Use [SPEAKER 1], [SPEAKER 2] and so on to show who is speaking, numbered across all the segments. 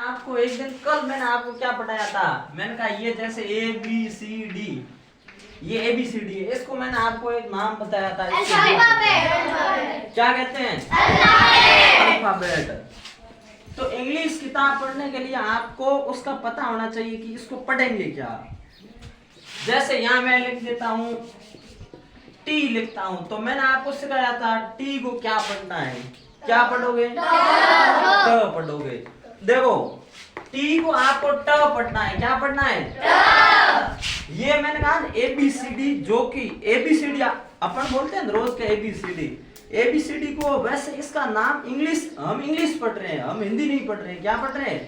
[SPEAKER 1] आपको एक दिन कल मैंने आपको क्या पढ़ाया था, मैंने कहा ये जैसे ए बी सी डी, ये ए बी सी डी है, इसको मैंने आपको एक नाम बताया था, क्या कहते हैं, अल्फाबेट। तो इंग्लिश किताब पढ़ने के लिए आपको उसका पता होना चाहिए कि इसको पढ़ेंगे क्या। जैसे यहाँ मैं लिख देता हूँ टी लिखता हूँ, तो मैंने आपको सिखाया था टी को क्या पढ़ना है, क्या पढ़ोगे, ट पढ़ोगे। देखो टी को आपको ट पढ़ना है, क्या पढ़ना है, ट। ये मैंने कहा ABCD, जो कि ABCD अपन बोलते हैं रोज के ABCD को, वैसे इसका नाम इंग्लिश, हम इंग्लिश पढ़ रहे हैं, हम हिंदी नहीं पढ़ रहे हैं, क्या पढ़ रहे हैं,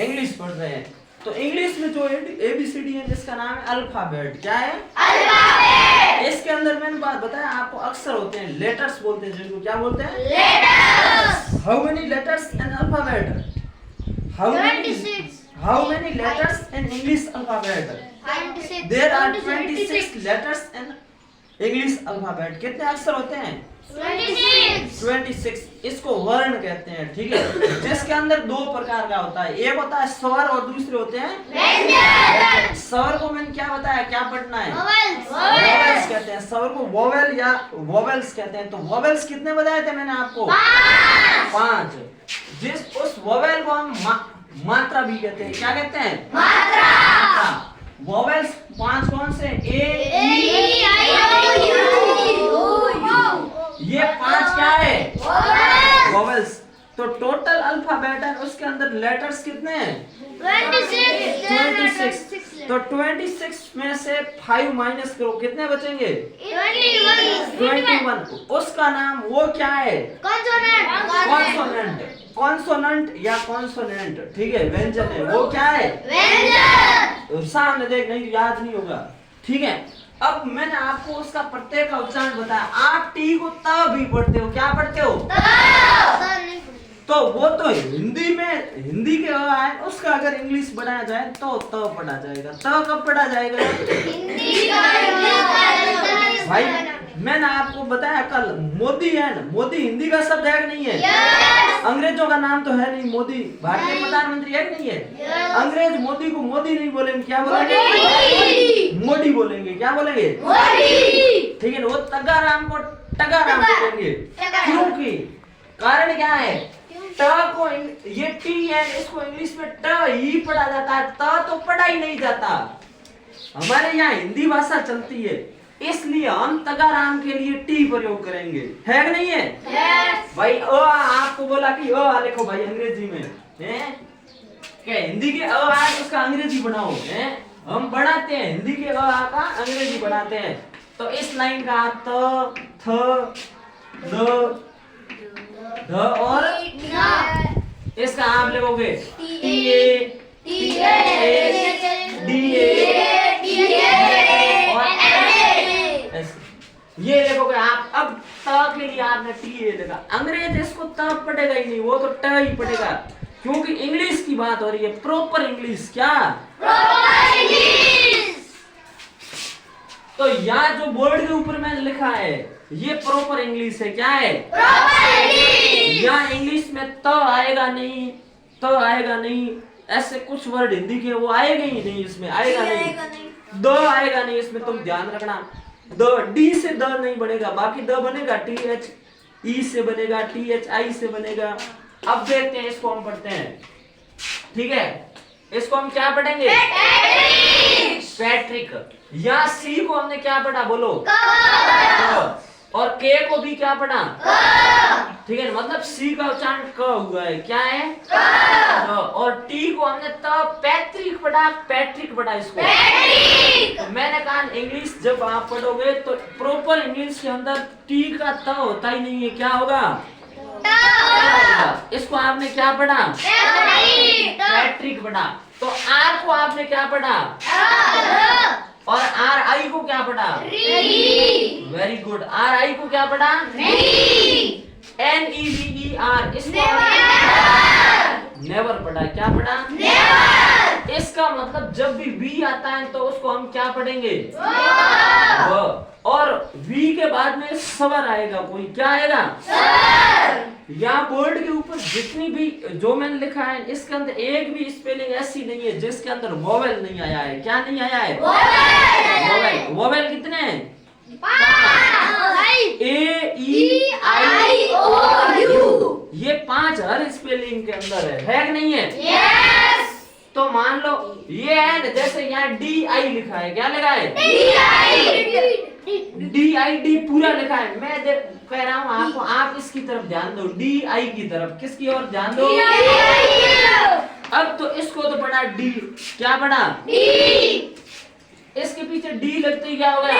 [SPEAKER 1] इंग्लिश पढ़ रहे हैं। तो इंग्लिश में जो ABCD है जिसका नाम है अल्फाबेट, क्या है, अल्फाबेट। इसके अंदर मैंने बात बताया आपको, अक्षर होते हैं, लेटर्स बोलते हैं जिनको, क्या बोलते हैं, letters. How many letters in alphabet, how many letters in English alphabet, 26. There are 26 letters in English alphabet। कितने अक्षर होते हैं, 26। इसको वर्ण कहते हैं, ठीक है। जिसके अंदर दो प्रकार का होता है, एक होता है स्वर और दूसरे होते हैं व्यंजन। स्वर को मैंने क्या बताया, क्या पढ़ना है, वोवेल्स कहते हैं, स्वर को वोवेल या वोवेल्स कहते हैं। तो वोवेल्स कितने बताए थे मैंने आपको, 5। जिस उस वोवेल को हम मात्रा भी कहते हैं, क्या कहते हैं, मात्रा। वोवेल्स 5 कौन से, ए ई आई ओ यू, ये 5 क्या है, वोवेल्स। तो टोटल अल्फाबेट है, उसके अंदर लेटर्स कितने हैं, 26। तो 26 में से 5 माइनस करो, कितने बचेंगे, 21। उसका नाम वो क्या है, कॉन्सोनेंट, कॉन्सोनेंट या कॉन्सोनेंट, ठीक है, व्यंजन है, वो क्या है, व्यंजन। सामने देख, नहीं याद नहीं होगा, ठीक है। अब मैंने आपको उसका प्रत्येक का उच्चारण बताया। आप टी को त भी पढ़ते हो, क्या पढ़ते हो, तो वो तो हिंदी में, हिंदी के है, उसका अगर इंग्लिश पढ़ाया जाए तो त पढ़ा जाएगा। त कब पढ़ा जाएगा, भाई मैंने आपको बताया कल, मोदी है ना, मोदी हिंदी का शब्द है कि नहीं है, अंग्रेजों का नाम तो है नहीं, मोदी भारतीय प्रधानमंत्री है कि नहीं है। अंग्रेज मोदी को मोदी नहीं बोलेंगे, क्या बोलेंगे, मोदी बोलेंगे, क्या बोलेंगे, ठीक है। वो तगाराम को टगाराम बोलेंगे, क्योंकि कारण क्या है, ट को, ये टी है, इसको इंग्लिश में ट ही पढ़ा जाता है, त तो पढ़ा ही नहीं जाता। हमारे यहाँ हिंदी भाषा चलती है, इसलिए हम तगाराम के लिए टी प्रयोग करेंगे, है कि नहीं है, yes। भाई आपको बोला कि लिखो भाई अंग्रेजी में, हैं क्या, हिंदी के है उसका अंग्रेजी बनाओ, हैं हम बनाते हैं, हिंदी के का अंग्रेजी बनाते हैं। तो इस लाइन का त, थ, द और इसका आप लिखोगे टी ए, डी ए, ये लिखोगे आप। अब त के लिए आपने टी ए लिखा, अंग्रेज इसको त पढ़ेगा ही नहीं, वो तो ट ही पढ़ेगा, क्योंकि इंग्लिश की बात हो रही है, प्रॉपर इंग्लिश, क्या प्रॉपर इंग्लिश। तो यहाँ जो बोर्ड के ऊपर मैंने लिखा है ये प्रॉपर इंग्लिश है, क्या है, प्रॉपर इंग्लिश। यहाँ इंग्लिश में त आएगा नहीं, त आएगा नहीं, ऐसे कुछ वर्ड हिंदी के वो आएगा ही नहीं, इसमें आएगा नहीं, द आएगा नहीं, इसमें तुम ध्यान रखना। द, डी से द नहीं बनेगा, बाकी द बनेगा, TH ई से बनेगा, THI से बनेगा। अब देखते हैं, इसको हम पढ़ते हैं, ठीक है। इसको हम क्या पढ़ेंगे, पैट्रिक। या सी को हमने क्या पढ़ा, बोलो, और के को भी क्या पढ़ा, ठीक है, मतलब सी का उच्चारण क हुआ है, क्या है, और टी को हमने पैट्रिक पढ़ा, पैट्रिक पढ़ा इसको। तो मैंने कहा इंग्लिश जब आप पढ़ोगे तो प्रॉपर इंग्लिश के अंदर टी का त होता ही नहीं है, क्या होगा, इसको आपने क्या पढ़ा, पैट्रिक पढ़ा। तो आर को आपने क्या पढ़ा, और आर आई को क्या पढ़ा, वेरी गुड। आर आई को क्या पढ़ा, NEVER, इसको नेवर पढ़ा, क्या पढ़ा, नेवर। इसका मतलब जब भी वी आता है तो उसको हम क्या पढ़ेंगे? व। और वी के बाद में स्वर आएगा, कोई क्या आएगा? यहाँ बोर्ड के ऊपर जितनी भी जो मैंने लिखा है इसके अंदर एक भी स्पेलिंग ऐसी नहीं है जिसके अंदर वोवेल नहीं आया है। क्या नहीं आया है? वोवेल। वोवेल कितने हैं? 5। A E I O U, ये 5 हर स्पेलिंग के अंदर है कि नहीं है? यस। तो मान लो ये है ना, जैसे यहाँ DI लिखा है, क्या लिखा है? DID पूरा लिखा है। मैं कह रहा हूँ आपको, आप इसकी तरफ ध्यान दो, DI की तरफ। किसकी ओर ध्यान दो? अब तो इसको तो पढ़ा D, क्या पढ़ा? इसके पीछे D लगते ही क्या हो गया?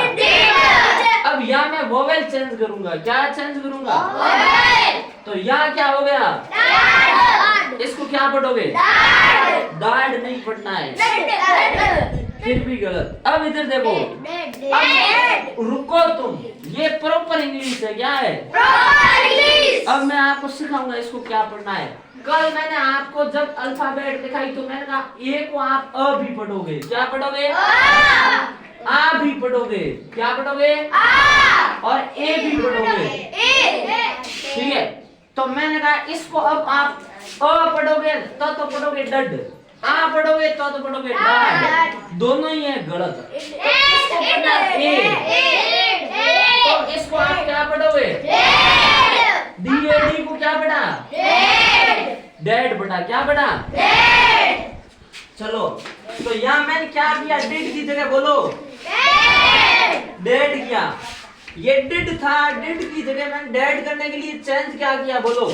[SPEAKER 1] अब यहाँ मैं वोवेल चेंज करूंगा। क्या चेंज करूंगा? तो यहाँ क्या हो गया? इसको क्या पढ़ोगे? डाड नहीं पढ़ना है, फिर भी गलत। अब इधर देखो, अब रुको तुम, ये प्रॉपर इंग्लिश है। क्या है? अब मैं आपको सिखाऊंगा इसको क्या पढ़ना है। कल मैंने आपको जब अल्फाबेट दिखाई तो मैंने कहा ए को आप अ भी पढ़ोगे। क्या पढ़ोगे? आ भी पढ़ोगे। क्या पढ़ोगे? और ए भी पढ़ोगे। ठीक है, तो मैंने कहा इसको अब आप अ पढ़ोगे तो पढ़ोगे डड, आ पढ़ोगे तो पढ़ोगे डाड, दोनों ही है गलत। तो इसको पढ़ना ए, तो इसको आप क्या पढ़ोगे? DAD को क्या पढ़ा? डैड पढ़ा। क्या पढ़ा? चलो, तो यहाँ मैंने क्या किया? डिड की जगह बोलो डेड किया। ये डिड था, डिड की जगह मैंने डेड करने के लिए चेंज क्या किया? बोलो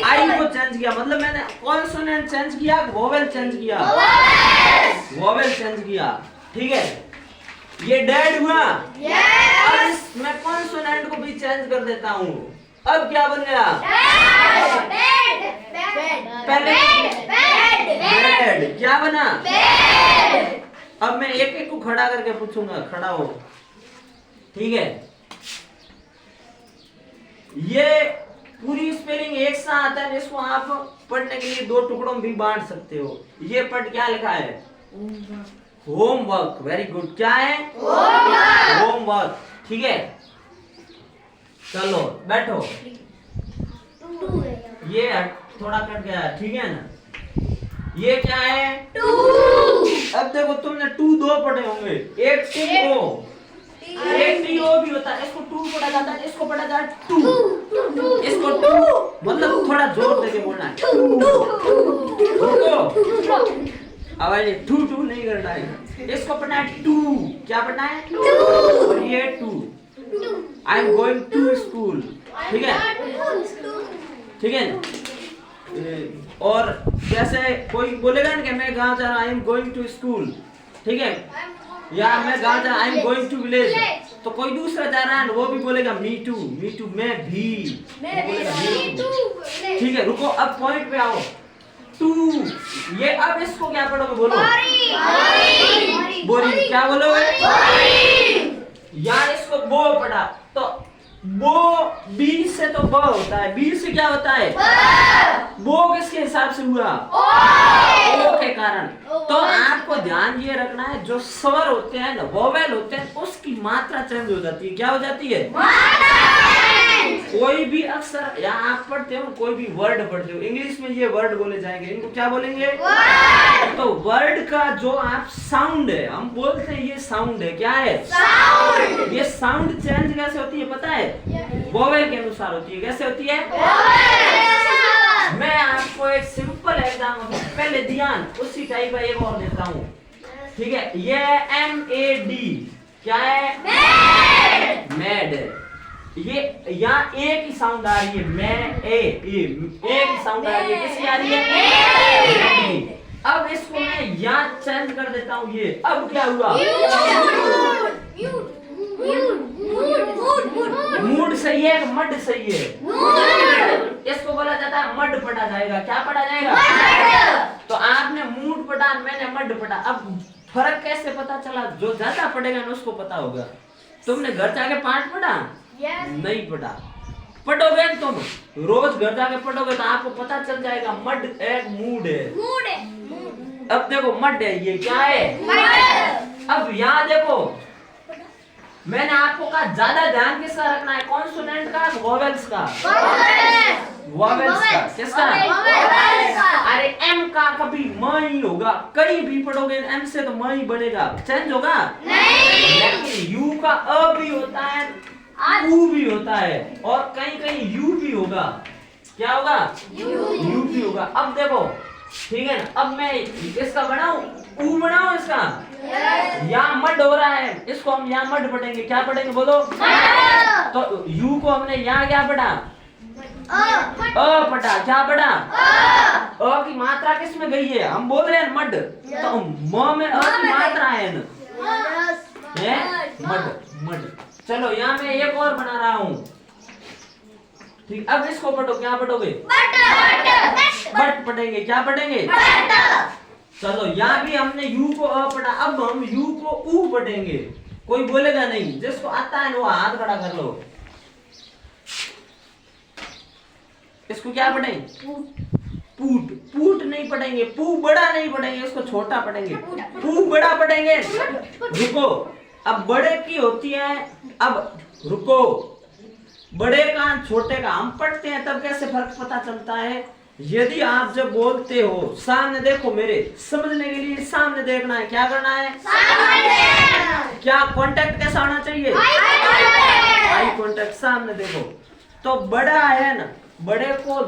[SPEAKER 1] आई को चेंज किया। मतलब मैंने कॉन्सोनेंट चेंज किया, वोवेल चेंज किया, वोवेल चेंज किया। ठीक है, ये डेड हुआ। अब मैं कॉन्सोनेंट को भी चेंज कर देता हूँ। अब क्या बन गया? पहले बेड। क्या बना? अब मैं एक एक को खड़ा करके पूछूंगा, खड़ा हो। ठीक है, ये पूरी स्पेलिंग एक साथ आता है, इसको आप पढ़ने के लिए 2 टुकड़ों में भी बांट सकते हो। ये पढ़ क्या लिखा है? होमवर्क। Very good. क्या है? होमवर्क। ठीक है, चलो बैठो। ये थोड़ा कट गया, ठीक है ना? ये क्या है? 2। अब देखो, तुमने 2 2 पढ़े होंगे, एक TO, एक TO भी होता है। इसको 2 पढ़ा जाता है, इसको पढ़ा जाता है 2, इसको 2, मतलब थोड़ा जोर देके बोलना है। आवाज 2 नहीं करना है, इसको पढ़ना है 2। क्या पढ़ना है? 2। और ये 2, I am going to school. ठीक है, ठीक है। और जैसे कोई बोलेगा ना कि मैं गांव जा रहा हूं, I am going to school. ठीक है, या मैं गांव जा रहा हूं, I am going to village. तो कोई दूसरा जा रहा है वो भी बोलेगा मी टू, मैं भी। ठीक है, रुको, अब पॉइंट पे आओ। 2, ये अब इसको क्या पढ़ोगे? बोलो बोरी। क्या बोलोगे? यार इसको बो पढ़ा, तो बो बी से तो ब होता है, बी से क्या होता है? बो किसके हिसाब से हुआ? ओ के कारण। तो आपको ध्यान ये रखना है, जो स्वर होते हैं ना, वोवेल होते हैं, उसकी मात्रा चेंज हो जाती है। क्या हो जाती है? कोई भी अक्षर या आप पढ़ते हो, कोई भी वर्ड पढ़ते हो, इंग्लिश में ये वर्ड बोले जाएंगे, इनको क्या बोलेंगे? तो वर्ड का जो आप साउंड है, हम बोलते हैं ये साउंड है। क्या है? साउंड। ये साउंड चेंज कैसे होती है पता है? वोवेल के अनुसार होती है। कैसे होती है? मैं आपको एक सिंपल एग्जाम्पल पहले ध्यान उसी टाइप का एक और देता हूँ। ठीक है, ये MAD क्या है? मैड। ये यहाँ ए की साउंड आ रही है, मैं ए की साउंड आ रही है। किसकी आ रही है? अब इसको मैं यहाँ चेंज कर देता हूँ। ये अब क्या हुआ? मूड सही है, मड सही है। इसको बोला जाता है मड पढ़ा जाएगा। क्या पढ़ा जाएगा? तो आपने मूड पढ़ा, मैंने मड पढ़ा। अब फर्क कैसे पता चला? जो ज्यादा पढ़ेगा ना उसको पता होगा। तुमने घर जाके 5 पढ़ा? नहीं पढ़ा। पढ़ोगे तुम रोज घर जाके पढ़ोगे तो आपको पता चल जाएगा। मड एक मूड है। अब देखो मड है, ये क्या है? अब यहाँ देखो मैंने आपको कहा ज्यादा ध्यान किसका रखना है, कॉन्सोनेंट का, वोवेल्स का? वोवेल्स का। किसका? अरे एम का कभी म ही होगा, कहीं भी पढ़ोगे एम से तो म ही बनेगा, चेंज होगा नहीं। लेकिन यू का अ भी होता है, उ भी होता है, और कहीं कहीं यू भी होगा। क्या होगा? यू भी होगा। अब देखो ठीक है ना, अब मैं इसका बनाऊं, ऊ बनाऊं इसका? यहाँ मड हो रहा है, इसको हम यहाँ मड पढ़ेंगे। क्या पढ़ेंगे बोलो? तो यू को हमने यहाँ क्या पढ़ा? अ पढ़ा। क्या पढ़ा? अ की मात्रा किस में गई है? हम बोल रहे हैं मड, तो म में अ की मात्रा है न, मड मड। चलो यहाँ मैं एक और बना रहा हूँ, ठीक। अब इसको पढ़ो, क्या पढ़ोगे? बट पढ़ेंगे। क्या पढ़ेंगे? चलो यहाँ भी हमने यू को अ पढ़ा, अब हम यू को ऊ पढ़ेंगे। कोई बोलेगा नहीं, जिसको आता है वो हाथ खड़ा कर लो। इसको क्या पढ़ेंगे? पूट। पूट नहीं पढ़ेंगे, पू बड़ा नहीं पढ़ेंगे, इसको छोटा पढ़ेंगे। पू बड़ा पढ़ेंगे। रुको, अब बड़े की होती है, अब रुको, बड़े का छोटे का हम पढ़ते हैं, तब कैसे फर्क पता चलता है? यदि आप जब बोलते हो, सामने देखो, मेरे समझने के लिए सामने देखना है। क्या करना है? क्या कांटेक्ट कैसा होना चाहिए? Eye contact. सामने देखो, तो बड़ा है ना, बड़े को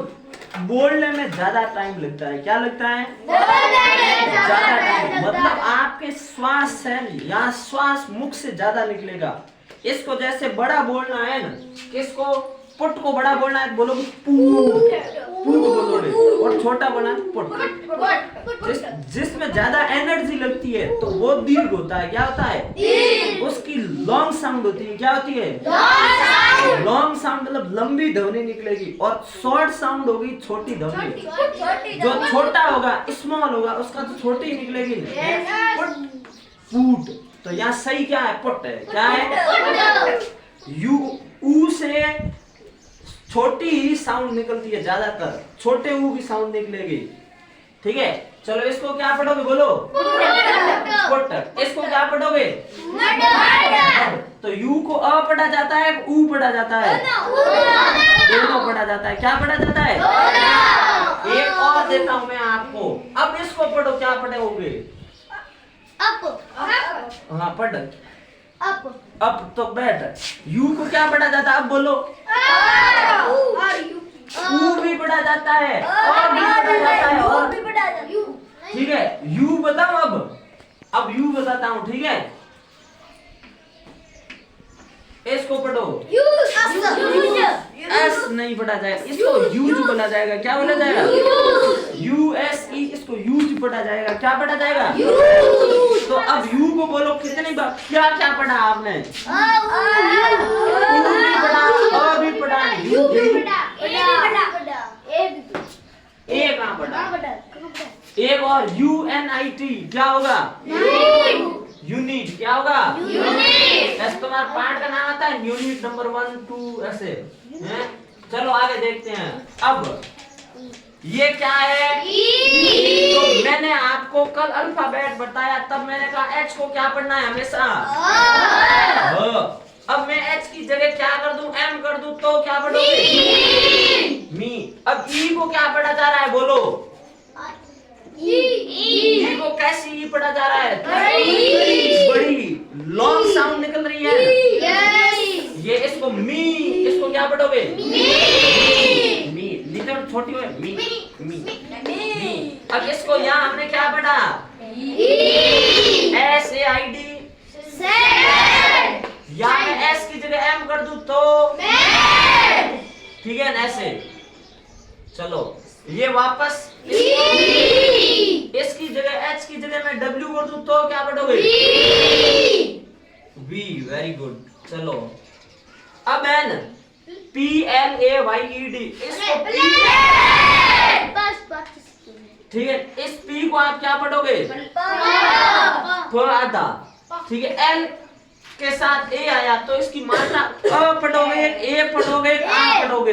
[SPEAKER 1] बोलने में ज्यादा टाइम लगता है। क्या लगता है? ज्यादा टाइम, मतलब आपके श्वास है या श्वास मुख से ज्यादा निकलेगा। इसको जैसे बड़ा बोलना है ना, किसको? पुट को बड़ा बोलना है, बोलोगे पू बोलोगे, और छोटा बोलना है पुट। जिसमें ज्यादा एनर्जी लगती है तो वो दीर्घ होता है। क्या होता है? उसकी लॉन्ग साउंड होती है। क्या होती है? लॉन्ग साउंड, मतलब लंबी ध्वनि निकलेगी, और शॉर्ट साउंड होगी छोटी ध्वनि। जो छोटा होगा, स्मॉल होगा, उसका तो छोटी ही निकलेगी। पुट। तो यहाँ सही क्या है? पुट है। क्या है? यू ऊ से छोटी ही साउंड निकलती है, ज्यादातर छोटे ऊ की साउंड निकलेगी। ठीक है, चलो इसको क्या पढ़ोगे बोलो? पुट। इसको क्या पढ़ोगे? तो यू को अ पढ़ा जाता है, ऊ पढ़ा जाता है? दोनों पढ़ा जाता है। क्या पढ़ा जाता है? एक और देता हूं मैं आपको, अब इसको पढ़ो। क्या पढ़ोगे? हाँ पढ़। अब तो बैठ। यू को क्या पढ़ा जाता है? अब बोलो। ऊ भी पढ़ा जाता है, और भी पढ़ा जाता है, और ठीक है। यू बताओ अब यू बताता हूँ, ठीक है। इसको पढ़ो। एस नहीं पढ़ा जाएगा, इसको यूज बोला जाएगा। क्या बोला जाएगा? यूएसई। इसको यूज पढ़ा जाएगा। क्या पढ़ा जाएगा? तो अब यू को बोलो। कितनी बार क्या क्या पढ़ा आपने? ऊ भी पढ़ा, अ भी पढ़ा, यू भी पढ़ा, ए कहाँ पढ़ा? एक और UNIT। क्या होगा? यूनिट। क्या होगा? ऐसे तुम्हारा पार्ट का नाम आता है यूनिट नंबर 1 2 ऐसे हैं। चलो आगे देखते हैं। अब ये क्या है? तो मैंने आपको कल अल्फाबेट बताया, तब मैंने कहा एच को क्या पढ़ना है हमेशा? अब मैं एच की जगह क्या कर दूं? एम कर दूं, तो क्या पढ़ोगे? मी। अब ई को क्या पढ़ा जा रहा है बोलो? ई को कैसी ई पढ़ा जा रहा है? बड़ी लॉन्ग साउंड निकल रही है। ये इसको मी, इसको क्या पढ़ोगे? मी। लिटिल छोटी हो, मी मी मी। अब इसको यहाँ हमने क्या पढ़ा? SAID। यहाँ मैं एस की जगह एम कर दूं तो ठीक है ना? ऐसे। चलो ये वापस इसकी जगह एच की जगह मैं डब्ल्यू कर दूं तो क्या पढ़ोगे? वी। Very good. चलो अब एन PLAYED। इसको ठीक है, इस पी को आप क्या पढ़ोगे? थोड़ा आधा। ठीक है, एल के साथ ए आया तो इसकी मात्रा अ पढ़ोगे, ए पढ़ोगे, आ पढ़ोगे।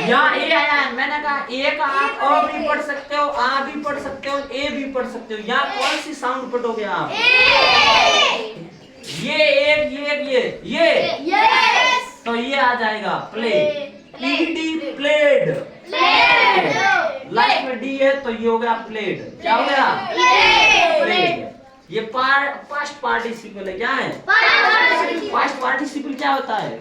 [SPEAKER 1] यहाँ ए आया है, मैंने कहा ए का आप अ भी पढ़ सकते हो, आ भी पढ़ सकते हो, ए भी पढ़ सकते हो। यहाँ कौन सी साउंड पढ़ोगे आप? ये एक ये तो ये आ जाएगा प्ले। ED played. लास्ट में डी है तो ये हो गया प्लेड। क्या हो गया? प्लेड। ये पास्ट पार्टिसिपल है। क्या है? पास्ट पार्टिसिपल क्या होता है?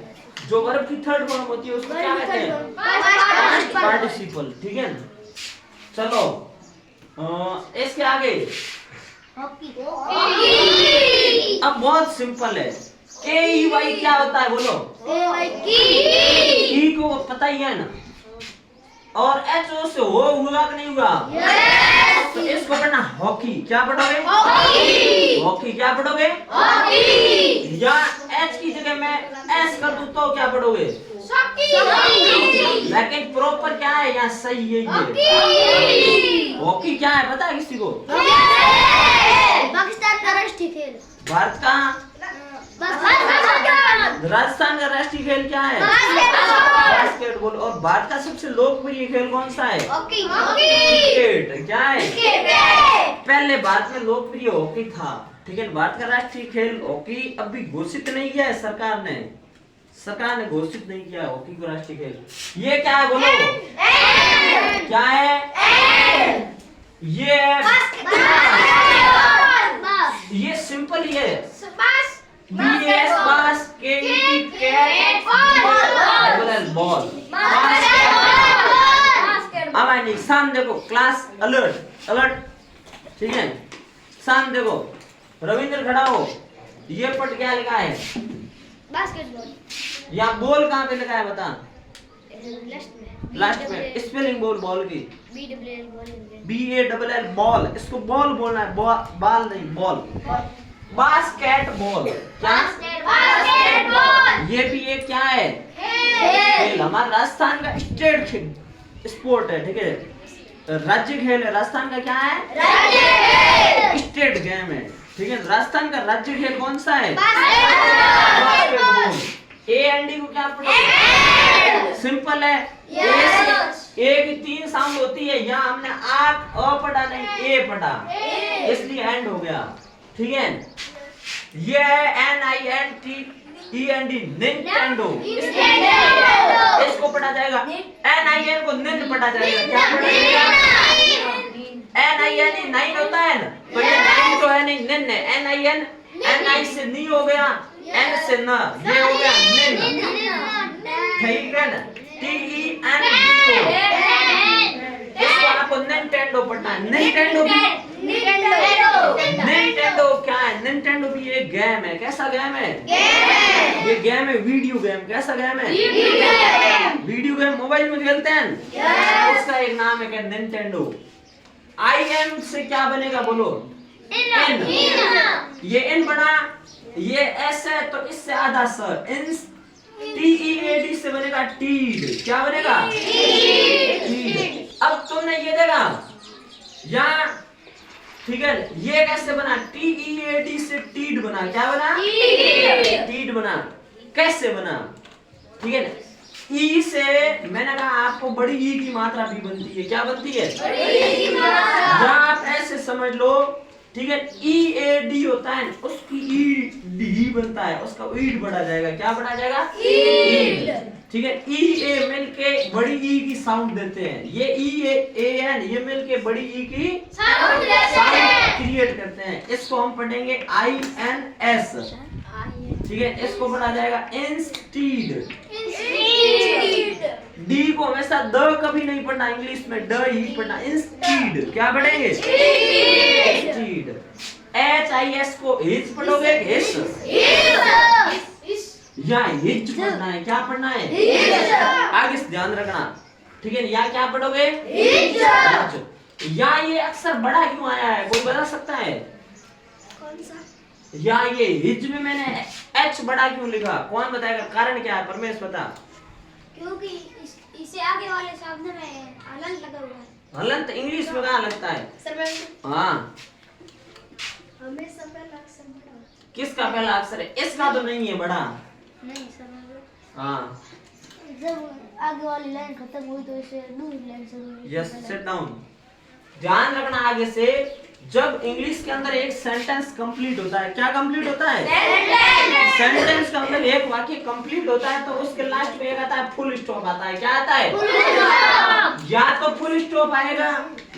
[SPEAKER 1] जो वर्ब की थर्ड फॉर्म होती है उसको क्या कहते हैं? Past participle. ठीक है ना? चलो इसके आगे अब बहुत सिंपल है। KEY क्या होता है बोलो? ई को पता ही है ना। और HO से हो हुआ कि नहीं हुआ? तो इसको पढ़ना हॉकी। क्या पढ़ोगे? हॉकी। क्या पढ़ोगे? या H की जगह मैं S कर दूं तो क्या पढ़ोगे? लेकिन प्रॉपर क्या है यहाँ? सही है ये। हॉकी क्या है पता है किसी को?
[SPEAKER 2] पाकिस्तान का राष्ट्रीय खेल।
[SPEAKER 1] भारत का? राजस्थान का राष्ट्रीय खेल क्या है? बास्केटबॉल। और भारत का सबसे लोकप्रिय खेल कौन सा है? क्रिकेट। क्या है? पहले भारत में लोकप्रिय हॉकी था। ठीक है, भारत का राष्ट्रीय खेल हॉकी अभी घोषित नहीं किया है सरकार ने। सरकार ने घोषित नहीं किया हॉकी को राष्ट्रीय खेल। ये क्या है बोलो? क्या है? ये सिंपल ही है। BS बास, KET कैट, बॉल। अब आइए सामने देखो, क्लास अलर्ट। ठीक है, सामने देखो, रविंद्र खड़ा हो। ये पट क्या लिखा है?
[SPEAKER 2] बास्केटबॉल।
[SPEAKER 1] यहाँ बॉल कहाँ पे लिखा है बता? लास्ट में स्पेलिंग बोल बॉल की। BALL ball. इसको बॉल बोलना है, बॉल नहीं, बॉल। बास्केटबॉल। क्या? ये भी एक क्या है? खेल। हमारा राजस्थान का स्टेट स्पोर्ट है। ठीक है, राज्य खेल है। राजस्थान का क्या है? स्टेट गेम है। ठीक है, राजस्थान का राज्य खेल कौन सा है? बास्केटबॉल। AND को क्या पढ़ोगे? सिंपल है। ए की 3 साउंड होती है। यहाँ हमने अ पढ़ा नहीं, ए पढ़ा, इसलिए एंड हो गया। ठीक है, ये है NINTEND निंटेंडो। इसको पढ़ा जाएगा। NIN को निन पढ़ा जाएगा। क्या पढ़ा जाएगा? NIN 9 होता है ना, तो ये 9 तो है नहीं, निन है। NI से नी हो गया, N से न, ये हो गया निन। ठीक है ना? TENDO। इसको आपको निंटेंडो पढ़ना है। निंटेंडो क्या है? निंटेंडो भी एक गेम है। कैसा गेम है? ये गेम है वीडियो गेम। कैसा गेम है? वीडियो गेम मोबाइल में खेलते हैं। उसका एक नाम है क्या? निंटेंडो। IN से क्या बनेगा बोलो? N। ये N बना, ये S है तो इससे आधा स। TEAD से बनेगा टीड। क्या बनेगा? टीड। अब तुमने ये देखा यहाँ, ठीक है, ये कैसे बना? TEAD से टीड बना। क्या बना? टीड बना। कैसे बना? ठीक है ना? ई से मैंने कहा आपको बड़ी ई की मात्रा भी बनती है। क्या बनती है? या आप ऐसे समझ लो। ठीक है, EAD होता है, उसकी ED बनता है, उसका ईड बढ़ा जाएगा। क्या बढ़ा जाएगा? ईड। ठीक है, EA मिलके बड़ी ई की साउंड देते हैं। ये EAN ये मिलके बड़ी ई की साउंड क्रिएट करते हैं। इसको हम पढ़ेंगे INS। ठीक है, इसको पढ़ा जाएगा इंस्टीड। डी को हमेशा द कभी नहीं पढ़ना, इंग्लिश में ड ही पढ़ना। इंस्टीड। क्या पढ़ेंगे? इंस्टीड। HIS को हिज पढ़ोगे? हिज। यहाँ हिज पढ़ना है। क्या पढ़ना है? आगे से ध्यान रखना। ठीक है, यहाँ क्या पढ़ोगे? हिज। यहाँ ये अक्सर बड़ा क्यों आया है? कोई बता सकता है?
[SPEAKER 2] कौन सा?
[SPEAKER 1] यहाँ ये हिज में मैंने H बड़ा क्यों लिखा? कौन बताएगा? कारण क्या है? परमेश बता।
[SPEAKER 2] क्योंकि इसे आगे वाले शब्द में हलंत लगा हुआ है।
[SPEAKER 1] हलंत इंग्लिश में कहाँ लगता है? हाँ,
[SPEAKER 2] हमें सब पहला अक्षर बड़ा होता है।
[SPEAKER 1] किसका पहला अक्षर है? इसका तो नहीं है बड़ा।
[SPEAKER 2] नहीं समझ।
[SPEAKER 1] हाँ,
[SPEAKER 2] जब आगे वाली लाइन खत्म हुई तो इसे दूसरी लाइन शुरू हुई।
[SPEAKER 1] Yes, sit down. ध्यान रखना आगे से, जब इंग्लिश के अंदर एक सेंटेंस कंप्लीट होता है, क्या कंप्लीट होता है? सेंटेंस का मतलब एक वाक्य कंप्लीट होता है तो उसके लास्ट में एक आता है फुल स्टॉप आता है। क्या आता है? या तो फुल स्टॉप आएगा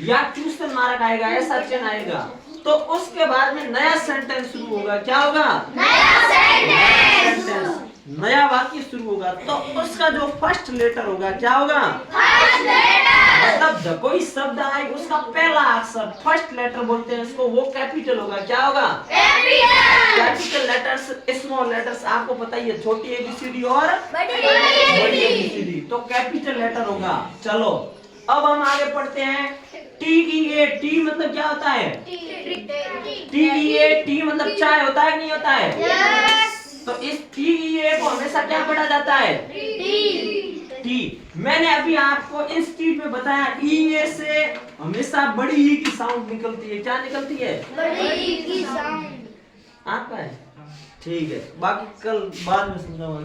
[SPEAKER 1] या क्वेश्चन मार्क आएगा, ऐसा चिन्ह आएगा। तो उसके बाद में नया सेंटेंस शुरू होगा। क्या होगा? नया सेंटेंस, नया वाक्य शुरू होगा। तो उसका जो फर्स्ट लेटर होगा क्या होगा? First letter. मतलब जब कोई शब्द आए उसका पहला अक्षर फर्स्ट लेटर बोलते हैं इसको, वो कैपिटल होगा। क्या होगा? कैपिटल लेटर्स, स्मॉल लेटर्स आपको पता ही है, छोटी एबीसीडी और बड़ी एबीसीडी, तो कैपिटल लेटर होगा। चलो अब हम आगे पढ़ते हैं। टी की ए, टी मतलब क्या होता है? टी की ए, टी मतलब चाय होता है कि नहीं होता है? तो इस टी की ए को हमेशा क्या पढ़ा जाता है? टी। मैंने अभी आपको इस चीज में बताया ई ए से हमेशा बड़ी ई की साउंड निकलती है। क्या निकलती है?
[SPEAKER 2] बड़ी ई की साउंड।
[SPEAKER 1] आपका है, ठीक है, बाकी कल बाद में समझाऊंगा।